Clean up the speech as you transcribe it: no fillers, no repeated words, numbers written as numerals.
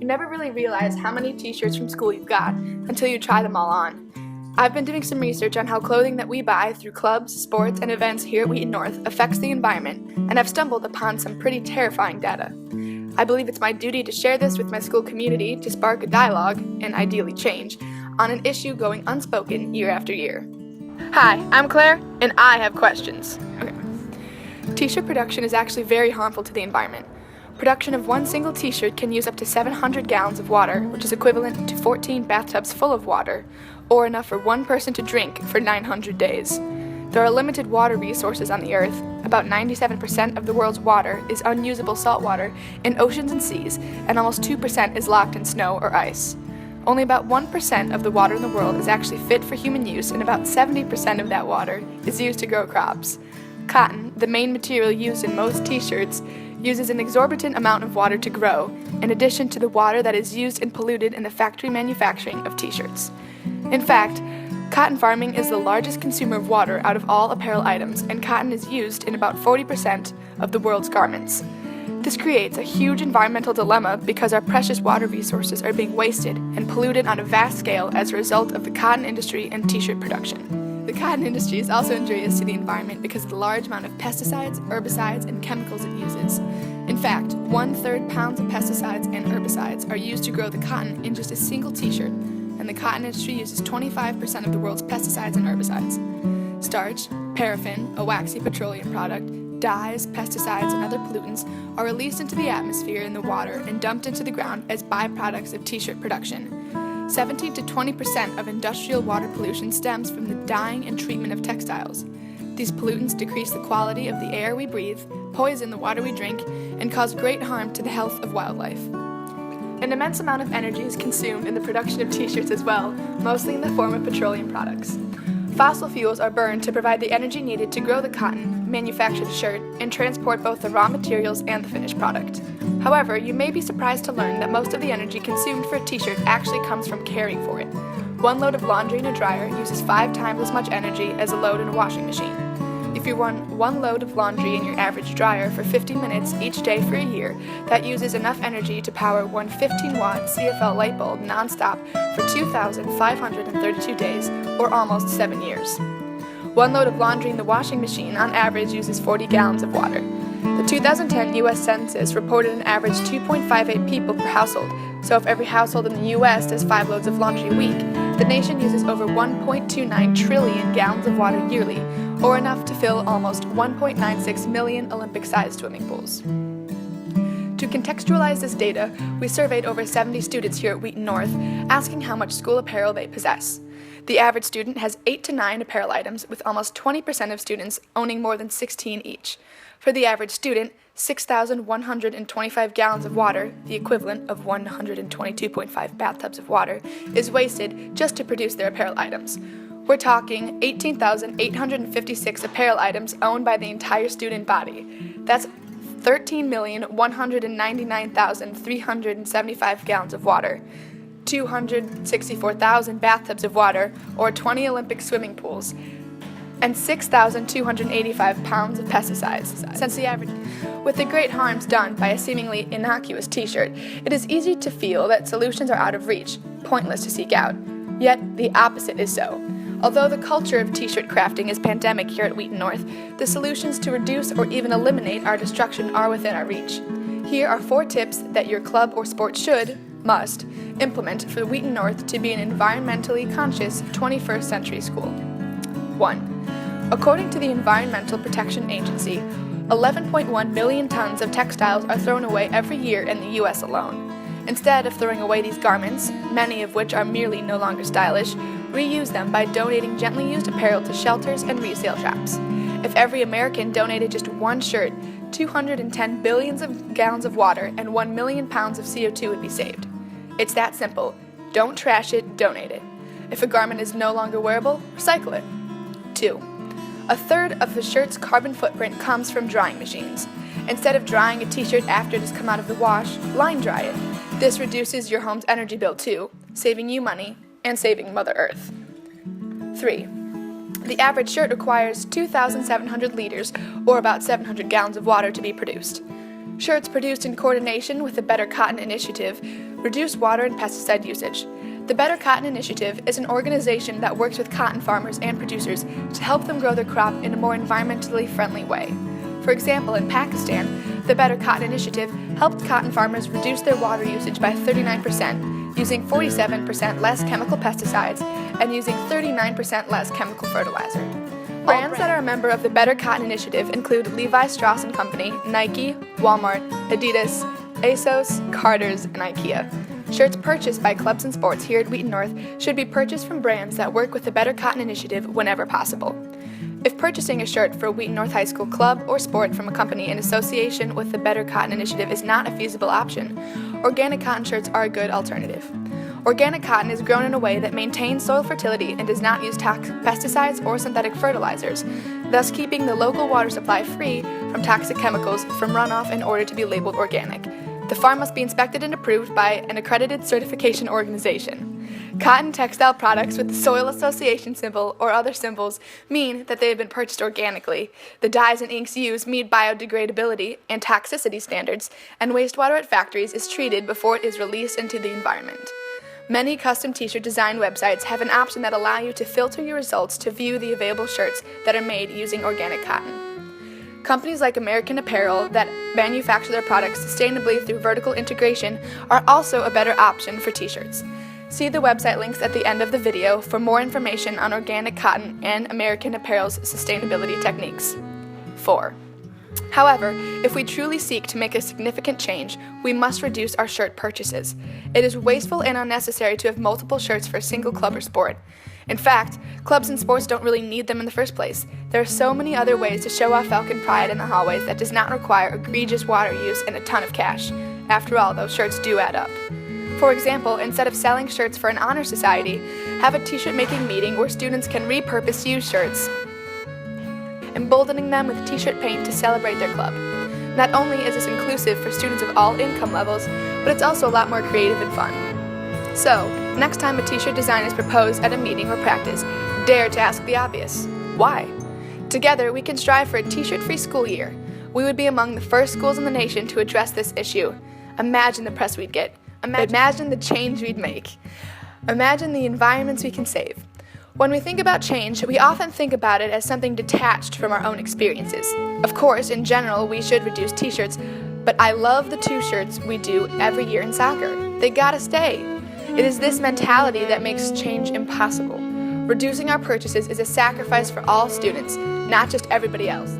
you never really realize how many t-shirts from school you've got until you try them all on. I've been doing some research on how clothing that we buy through clubs, sports, and events here at Wheaton North affects the environment, and I've stumbled upon some pretty terrifying data. I believe it's my duty to share this with my school community to spark a dialogue, and ideally change, on an issue going unspoken year after year. Hi, I'm Claire, and I have questions. Okay. T-shirt production is actually very harmful to the environment. Production of one single t-shirt can use up to 700 gallons of water, which is equivalent to 14 bathtubs full of water, or enough for one person to drink for 900 days. There are limited water resources on the Earth. About 97% of the world's water is unusable salt water in oceans and seas, and almost 2% is locked in snow or ice. Only about 1% of the water in the world is actually fit for human use, and about 70% of that water is used to grow crops. Cotton, the main material used in most t-shirts, uses an exorbitant amount of water to grow, in addition to the water that is used and polluted in the factory manufacturing of t-shirts. In fact, cotton farming is the largest consumer of water out of all apparel items, and cotton is used in about 40% of the world's garments. This creates a huge environmental dilemma because our precious water resources are being wasted and polluted on a vast scale as a result of the cotton industry and t-shirt production. The cotton industry is also injurious to the environment because of the large amount of pesticides, herbicides, and chemicals it uses. In fact, 1/3 pounds of pesticides and herbicides are used to grow the cotton in just a single t-shirt, and the cotton industry uses 25% of the world's pesticides and herbicides. Starch, paraffin, a waxy petroleum product, dyes, pesticides, and other pollutants are released into the atmosphere and the water and dumped into the ground as byproducts of t-shirt production. 17 to 20% of industrial water pollution stems from the dyeing and treatment of textiles. These pollutants decrease the quality of the air we breathe, poison the water we drink, and cause great harm to the health of wildlife. An immense amount of energy is consumed in the production of t-shirts as well, mostly in the form of petroleum products. Fossil fuels are burned to provide the energy needed to grow the cotton, manufacture the shirt, and transport both the raw materials and the finished product. However, you may be surprised to learn that most of the energy consumed for a t-shirt actually comes from caring for it. One load of laundry in a dryer uses 5 times as much energy as a load in a washing machine. If you run one load of laundry in your average dryer for 50 minutes each day for a year, that uses enough energy to power one 15-watt CFL light bulb nonstop for 2,532 days, or almost 7 years. One load of laundry in the washing machine on average uses 40 gallons of water. The 2010 U.S. Census reported an average 2.58 people per household, so if every household in the U.S. does 5 loads of laundry a week, the nation uses over 1.29 trillion gallons of water yearly, or enough to fill almost 1.96 million Olympic-sized swimming pools. To contextualize this data, we surveyed over 70 students here at Wheaton North, asking how much school apparel they possess. The average student has 8 to 9 apparel items, with almost 20% of students owning more than 16 each. For the average student, 6,125 gallons of water, the equivalent of 122.5 bathtubs of water, is wasted just to produce their apparel items. We're talking 18,856 apparel items owned by the entire student body. That's 13,199,375 gallons of water, 264,000 bathtubs of water, or 20 Olympic swimming pools, and 6,285 pounds of pesticides. Since the average, with the great harms done by a seemingly innocuous t-shirt, it is easy to feel that solutions are out of reach, pointless to seek out. Yet, the opposite is so. Although the culture of t-shirt crafting is pandemic here at Wheaton North, the solutions to reduce or even eliminate our destruction are within our reach. Here are 4 tips that your club or sport must, implement for Wheaton North to be an environmentally conscious 21st century school. 1. According to the Environmental Protection Agency, 11.1 million tons of textiles are thrown away every year in the U.S. alone. Instead of throwing away these garments, many of which are merely no longer stylish, reuse them by donating gently used apparel to shelters and resale shops. If every American donated just one shirt, 210 billions of gallons of water and 1 million pounds of CO2 would be saved. It's that simple. Don't trash it, donate it. If a garment is no longer wearable, recycle it. 2. 1/3 of the shirt's carbon footprint comes from drying machines. Instead of drying a t-shirt after it has come out of the wash, line dry it. This reduces your home's energy bill too, saving you money and saving Mother Earth. 3. The average shirt requires 2,700 liters, or about 700 gallons of water to be produced. Shirts produced in coordination with the Better Cotton Initiative Reduce water and pesticide usage. The Better Cotton Initiative is an organization that works with cotton farmers and producers to help them grow their crop in a more environmentally friendly way. For example, in Pakistan, the Better Cotton Initiative helped cotton farmers reduce their water usage by 39%, using 47% less chemical pesticides and using 39% less chemical fertilizer. Brands that are a member of the Better Cotton Initiative include Levi Strauss & Company, Nike, Walmart, Adidas, ASOS, Carter's, and IKEA. Shirts purchased by clubs and sports here at Wheaton North should be purchased from brands that work with the Better Cotton Initiative whenever possible. If purchasing a shirt for a Wheaton North High School club or sport from a company in association with the Better Cotton Initiative is not a feasible option, organic cotton shirts are a good alternative. Organic cotton is grown in a way that maintains soil fertility and does not use toxic pesticides or synthetic fertilizers, thus keeping the local water supply free from toxic chemicals from runoff in order to be labeled organic. The farm must be inspected and approved by an accredited certification organization. Cotton textile products with the Soil Association symbol or other symbols mean that they have been purchased organically. The dyes and inks used meet biodegradability and toxicity standards, and wastewater at factories is treated before it is released into the environment. Many custom t-shirt design websites have an option that allow you to filter your results to view the available shirts that are made using organic cotton. Companies like American Apparel that manufacture their products sustainably through vertical integration are also a better option for t-shirts. See the website links at the end of the video for more information on organic cotton and American Apparel's sustainability techniques. 4. However, if we truly seek to make a significant change, we must reduce our shirt purchases. It is wasteful and unnecessary to have multiple shirts for a single club or sport. In fact, clubs and sports don't really need them in the first place. There are so many other ways to show off Falcon pride in the hallways that does not require egregious water use and a ton of cash. After all, those shirts do add up. For example, instead of selling shirts for an honor society, have a t-shirt making meeting where students can repurpose used shirts, emboldening them with t-shirt paint to celebrate their club. Not only is this inclusive for students of all income levels, but it's also a lot more creative and fun. So, next time a t-shirt design is proposed at a meeting or practice, dare to ask the obvious. Why? Together, we can strive for a t-shirt-free school year. We would be among the first schools in the nation to address this issue. Imagine the press we'd get. Imagine the change we'd make. Imagine the environments we can save. When we think about change, we often think about it as something detached from our own experiences. Of course, in general, we should reduce t-shirts, but I love the 2 shirts we do every year in soccer. They gotta stay. It is this mentality that makes change impossible. Reducing our purchases is a sacrifice for all students, not just everybody else.